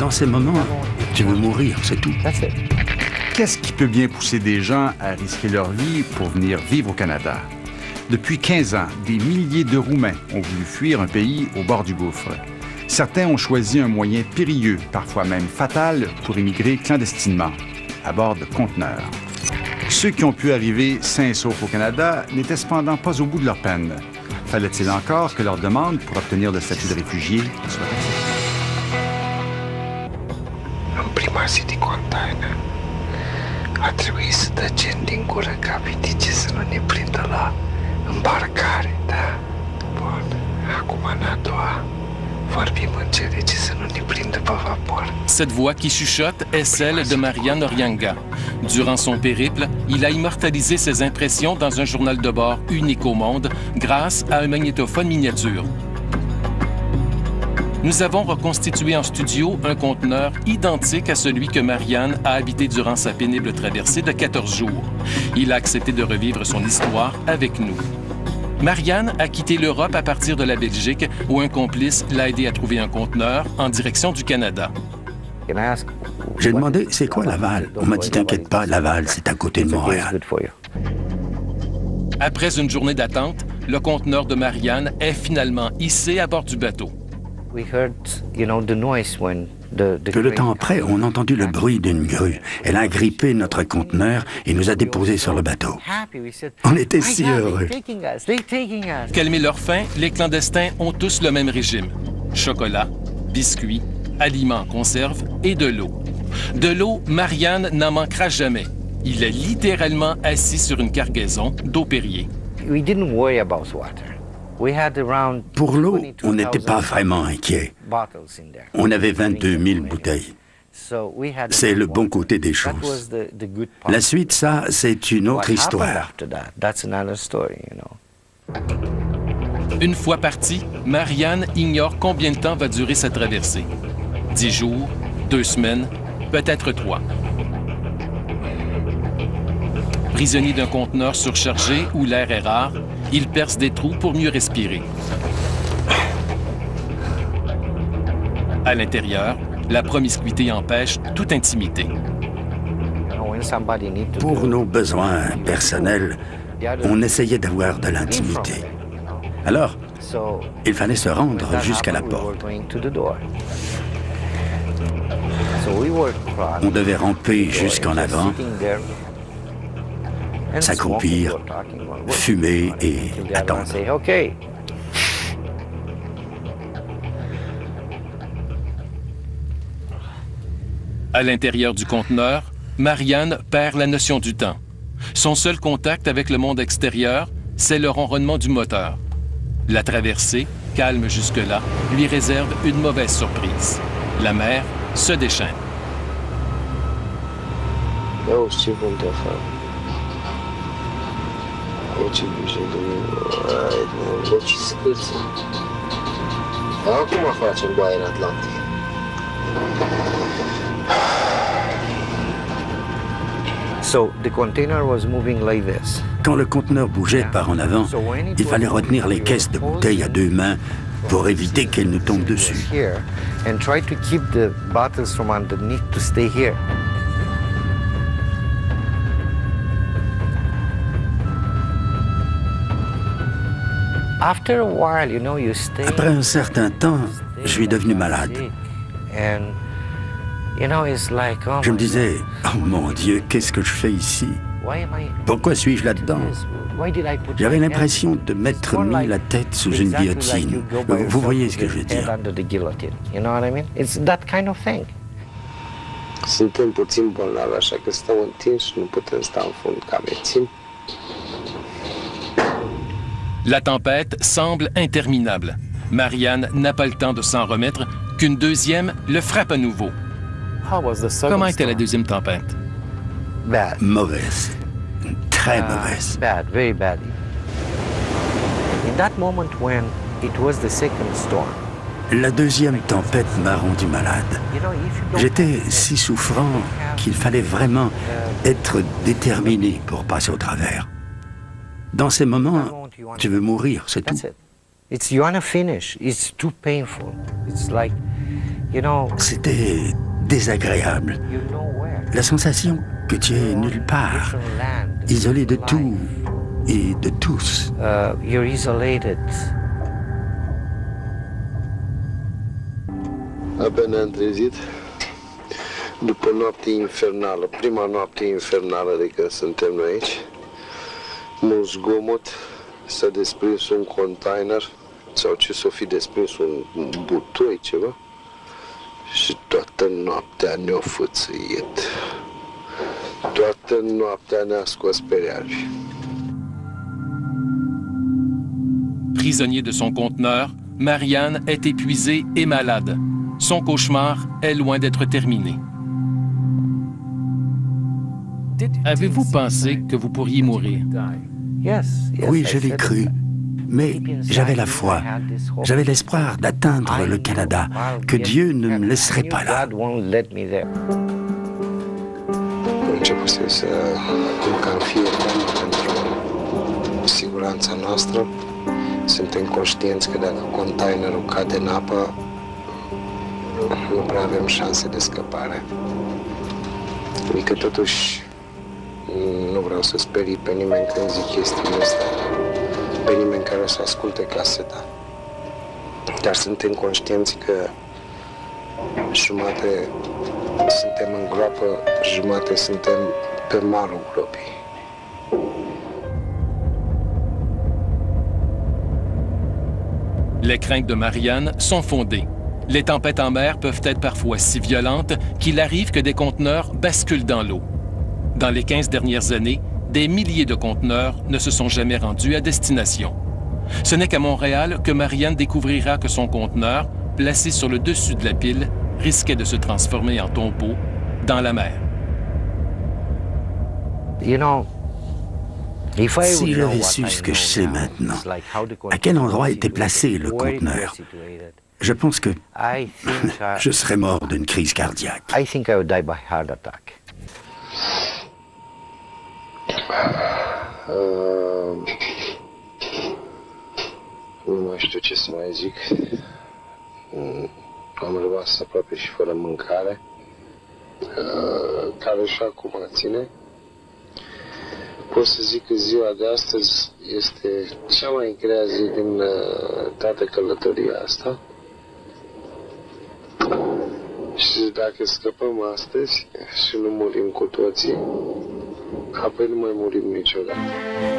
Dans ces moments, tu veux mourir, c'est tout. Qu'est-ce qui peut bien pousser des gens à risquer leur vie pour venir vivre au Canada? Depuis 15 ans, des milliers de Roumains ont voulu fuir un pays au bord du gouffre. Certains ont choisi un moyen périlleux, parfois même fatal, pour immigrer clandestinement, à bord de conteneurs. Ceux qui ont pu arriver sains et saufs au Canada n'étaient cependant pas au bout de leur peine. Fallait-il encore que leur demande pour obtenir le statut de réfugié soit acceptée? În prima zi de container a trebuit să tăcem din gură capitice să nu ne prindă la îmbarcare, da? Bun, acum în a doua vorbim înțelege să nu ne prindă pe vapor. Cette voix qui chuchote est celle de Marian Orianga. Durant son périple, il a immortalisé ses impressions dans un journal de bord unique au monde grâce à un magnétophone miniature. Nous avons reconstitué en studio un conteneur identique à celui que Marianne a habité durant sa pénible traversée de 14 jours. Il a accepté de revivre son histoire avec nous. Marianne a quitté l'Europe à partir de la Belgique, où un complice l'a aidé à trouver un conteneur en direction du Canada. J'ai demandé, c'est quoi Laval? On m'a dit, t'inquiète pas, Laval, c'est à côté de Montréal. Après une journée d'attente, le conteneur de Marianne est finalement hissé à bord du bateau. Peu de temps après, on a entendu le bruit d'une grue. Elle a agrippé notre conteneur et nous a déposés sur le bateau. On était si heureux. Calmer leur faim, les clandestins ont tous le même régime. Chocolat, biscuits, aliments en conserve et de l'eau. De l'eau, Marianne n'en manquera jamais. Il est littéralement assis sur une cargaison d'eau Perrier. Pour l'eau, on n'était pas vraiment inquiet. On avait 22 000 bouteilles. C'est le bon côté des choses. La suite, ça, c'est une autre histoire. Une fois partie, Marianne ignore combien de temps va durer sa traversée. 10 jours, 2 semaines, peut-être 3. Prisonnier d'un conteneur surchargé où l'air est rare, il perce des trous pour mieux respirer. À l'intérieur, la promiscuité empêche toute intimité. Pour nos besoins personnels, on essayait d'avoir de l'intimité. Alors, il fallait se rendre jusqu'à la porte. On devait ramper jusqu'en avant, s'accroupir, fumer et attendre. À l'intérieur du conteneur, Marianne perd la notion du temps. Son seul contact avec le monde extérieur, c'est le ronronnement du moteur. La traversée, calme jusque-là, lui réserve une mauvaise surprise. La mer se déchaîne. Quand le conteneur bougeait par en avant, il fallait retenir les caisses de bouteilles à 2 mains pour éviter qu'elles nous tombent dessus. Après un certain temps, je suis devenu malade. Je me disais, oh mon Dieu, qu'est-ce que je fais ici? Pourquoi suis-je là-dedans? J'avais l'impression de m'être mis la tête sous une guillotine. Vous voyez ce que je veux dire? Suntem puțin bolnavi, așa că stăm întinși, nu putem sta în fund ca mețini. La tempête semble interminable. Marianne n'a pas le temps de s'en remettre qu'une deuxième le frappe à nouveau. Comment était la deuxième tempête? Mauvaise. Très mauvaise. Bad, very bad. In that moment when it was the second storm, La deuxième tempête m'a rendu malade. J'étais si souffrant qu'il fallait vraiment être déterminé pour passer au travers. Dans ces moments, tu veux mourir, c'est tout. you want to finish. It's too painful. It's like C'était désagréable. La sensation que tu es nulle part, isolé de tout et de tous. You're isolated. Abia ne-am trezit după noapte infernală, prima noapte infernală de când suntem noi aici. Mult zgomot, s-a desprins un container sau ce s-o fi desprins, un butoi, ceva. Și toată noaptea ne-o fățâiet. Toată noaptea ne-a scos pe reali. Prisonnier de son conteneur, Marianne est épuisée et malade. Son cauchemar est loin d'être terminé. Avez-vous pensé que vous pourriez mourir? Oui, je l'ai cru. Mais j'avais la foi. J'avais l'espoir d'atteindre le Canada, que Dieu ne me laisserait pas là. Începuse să cam fie teamă pentru siguranța noastră. Suntem conștienți că dacă containerul cade în apă, nu prea avem șanse de scăpare. Adică totuși nu vreau să sperii pe nimeni când zic chestiile astea, pe nimeni care o să asculte caseta. Dar suntem conștienți că jumate suntem în groapă, jumate suntem pe malul gropii. Les craintes de Marianne sont fondées. Les tempêtes en mer peuvent être parfois si violentes qu'il arrive que des conteneurs basculent dans l'eau. Dans les 15 dernières années, des milliers de conteneurs ne se sont jamais rendus à destination. Ce n'est qu'à Montréal que Marianne découvrira que son conteneur, placé sur le dessus de la pile, risquait de se transformer en tombeau dans la mer. Si j'avais su ce que je sais maintenant, à quel endroit était placé le conteneur, je pense que je serais mort d'une crise cardiaque. I think I would die by heart attack. Nu mai știu ce să mai zic. Am rămas aproape și fără mâncare, care și acum ține. Pot să zic că ziua de astăzi este cea mai grea zi din toată călătoria asta. Și dacă scăpăm astăzi și nu murim cu toții, apoi nu mai murim niciodată.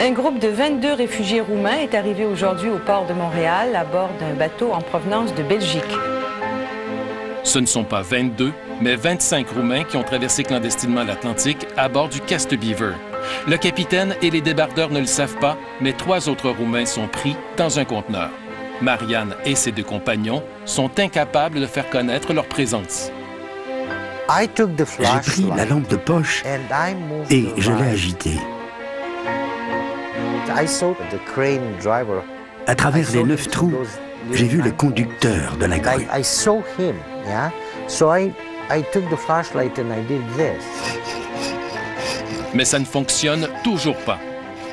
Un groupe de 22 réfugiés roumains est arrivé aujourd'hui au port de Montréal à bord d'un bateau en provenance de Belgique. Ce ne sont pas 22, mais 25 Roumains qui ont traversé clandestinement l'Atlantique à bord du Castor Beaver. Le capitaine et les débardeurs ne le savent pas, mais 3 autres Roumains sont pris dans un conteneur. Marianne et ses 2 compagnons sont incapables de faire connaître leur présence. J'ai pris la lampe de poche et je l'ai agitée. À travers les 9 trous, j'ai vu le conducteur de la grue. Mais ça ne fonctionne toujours pas.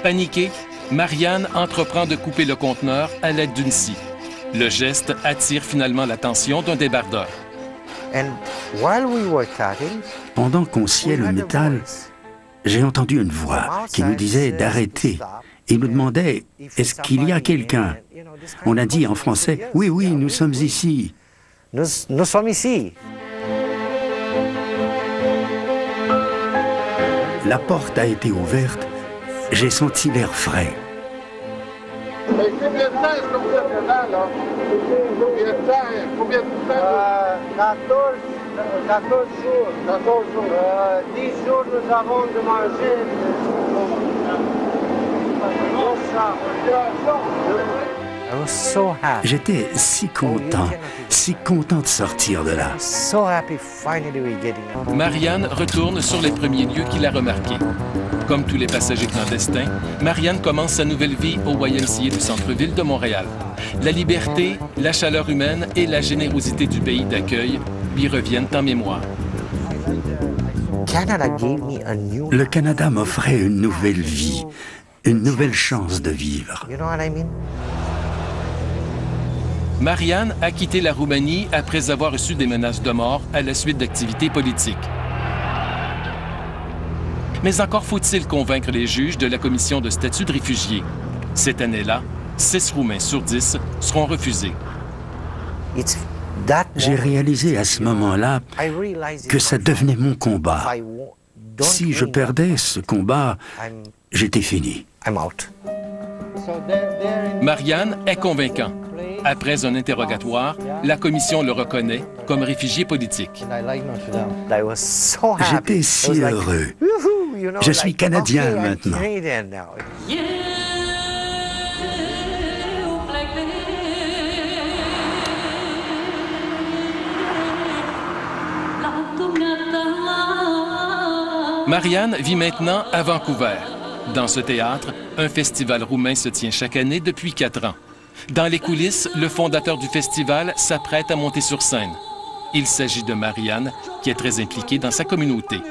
Paniquée, Marianne entreprend de couper le conteneur à l'aide d'une scie. Le geste attire finalement l'attention d'un débardeur. Pendant qu'on sciait le métal, j'ai entendu une voix qui nous disait d'arrêter et nous demandait « Est-ce qu'il y a quelqu'un ?» On a dit en français « Oui, oui, nous sommes ici. » Nous sommes ici. La porte a été ouverte, j'ai senti l'air frais. J'étais si content de sortir de là. Marianne retourne sur les premiers lieux qu'il a remarqués. Comme tous les passagers clandestins, Marianne commence sa nouvelle vie au YMCA du centre-ville de Montréal. La liberté, la chaleur humaine et la générosité du pays d'accueil lui reviennent en mémoire. Le Canada m'offrait une nouvelle vie, une nouvelle chance de vivre. Marianne a quitté la Roumanie après avoir reçu des menaces de mort à la suite d'activités politiques. Mais encore faut-il convaincre les juges de la commission de statut de réfugié. Cette année-là, 6 Roumains sur 10 seront refusés. J'ai réalisé à ce moment-là que ça devenait mon combat. Si je perdais ce combat, j'étais fini. Marianne est convaincant. Après un interrogatoire, la commission le reconnaît comme réfugié politique. J'étais si heureux. Je suis Canadien maintenant. Marianne vit maintenant à Vancouver. Dans ce théâtre, un festival roumain se tient chaque année depuis 4 ans. Dans les coulisses, le fondateur du festival s'apprête à monter sur scène. Il s'agit de Marianne, qui est très impliquée dans sa communauté.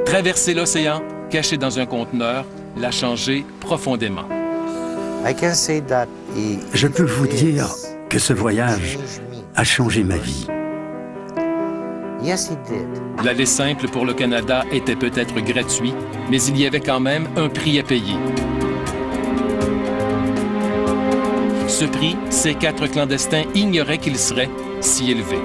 Traverser l'océan, caché dans un conteneur, l'a changé profondément. Je peux vous dire que ce voyage a changé ma vie. L'aller simple pour le Canada était peut-être gratuit, mais il y avait quand même un prix à payer. Ce prix, ces 4 clandestins ignoraient qu'il serait si élevé.